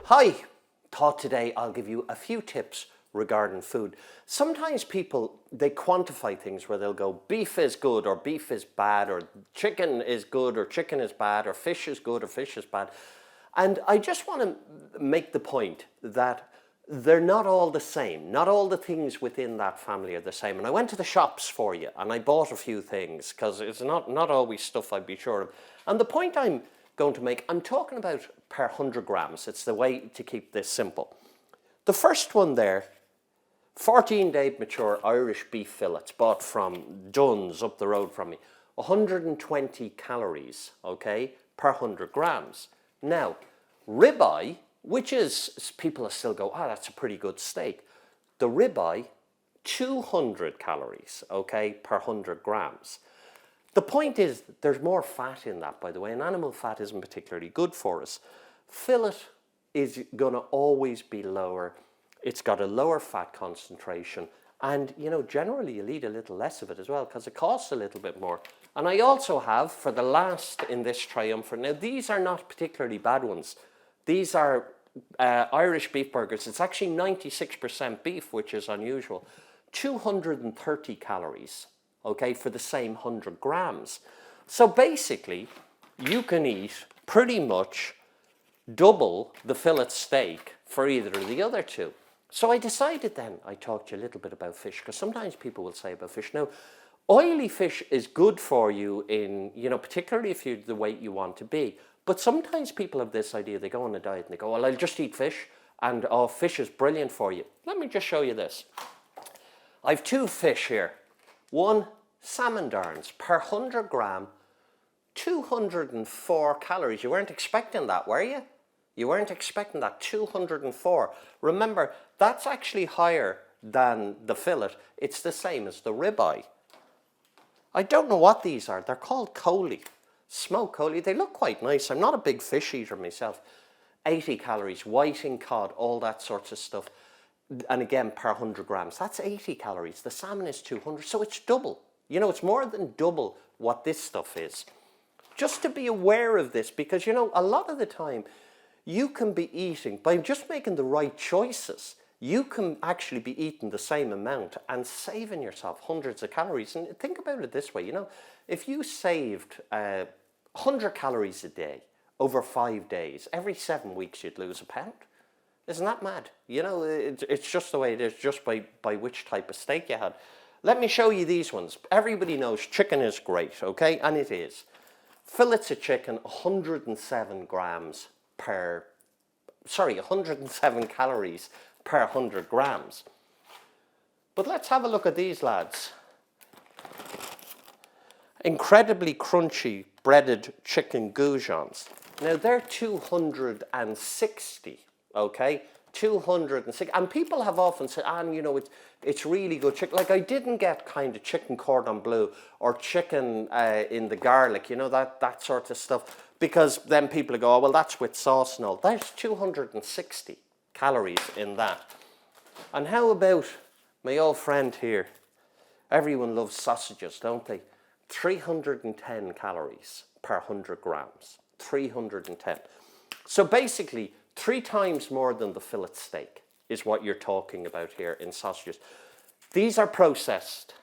Hi, thought today I'll give you a few tips regarding food. Sometimes people, they quantify things where they'll go beef is good or beef is bad, or chicken is good or chicken is bad, or fish is good or fish is bad. And I just want to make the point that they're not all the same. Not all the things within that family are the same. And I went to the shops for you and I bought a few things because it's not always stuff I'd be sure of. And the point I'm going to make, I'm talking about per 100 grams. It's the way to keep this simple. The first one there, 14-day mature Irish beef fillets bought from Dunn's up the road from me. 120 calories, okay, per 100 grams. Now, ribeye, which is, people still go, oh, that's a pretty good steak. The ribeye, 200 calories, okay, per 100 grams. The point is, there's more fat in that, by the way, and animal fat isn't particularly good for us. Fillet is going to always be lower. It's got a lower fat concentration, and, you know, generally you'll eat a little less of it as well because it costs a little bit more. And I also have, for the last in this triumvirate, now these are not particularly bad ones. These are Irish beef burgers. It's actually 96% beef, which is unusual. 230 calories, okay, for the same 100 grams. So basically, you can eat pretty much double the fillet steak for either of the other two. So I decided then, I talked to you a little bit about fish, because sometimes people will say about fish, now, oily fish is good for you in, you know, particularly if you're the weight you want to be. But sometimes people have this idea, they go on a diet and they go, well, I'll just eat fish, and oh, fish is brilliant for you. Let me just show you this. I've two fish here. One, salmon darns, per 100 gram, 204 calories. You weren't expecting that, were you? You weren't expecting that, 204. Remember, that's actually higher than the fillet. It's the same as the ribeye. I don't know what these are. They're called collie, smoked collie. They look quite nice. I'm not a big fish eater myself. 80 calories, whiting cod, all that sorts of stuff. And again, per 100 grams, that's 80 calories. The salmon is 200, so it's double. You know, it's more than double what this stuff is. Just to be aware of this, because, you know, a lot of the time, you can be eating, by just making the right choices, you can actually be eating the same amount and saving yourself hundreds of calories. And think about it this way, you know, if you saved 100 calories a day over 5 days, every 7 weeks you'd lose a pound. Isn't that mad? You know, it's just the way it is, just by which type of steak you had. Let me show you these ones. Everybody knows chicken is great, okay? And it is. Fillets of chicken, 107 grams per, 107 calories per 100 grams. But let's have a look at these lads. Incredibly crunchy breaded chicken goujons. Now they're 260, okay? 206, and people have often said, you know, it's really good chicken. Like, I didn't get kind of chicken cordon bleu or chicken in the garlic, you know, that sort of stuff, because then people go, oh, well, that's with sauce and all. There's 260 calories in that. And how about my old friend here? Everyone loves sausages, don't they? 310 calories per 100 grams. 310. So basically, 3 times more than the fillet steak is what you're talking about here in sausages. These are processed.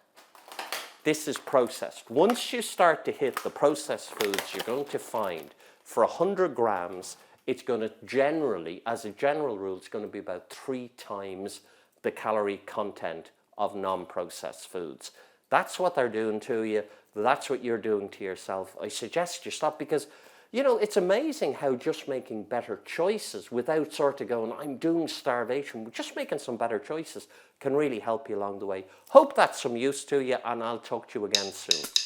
This is processed. Once you start to hit the processed foods, you're going to find for 100 grams, it's going to generally, as a general rule, it's going to be about 3 times the calorie content of non-processed foods. That's what they're doing to you. That's what you're doing to yourself. I suggest you stop, because, you know, it's amazing how just making better choices without sort of going, I'm doing starvation, just making some better choices can really help you along the way. Hope that's some use to you, and I'll talk to you again soon.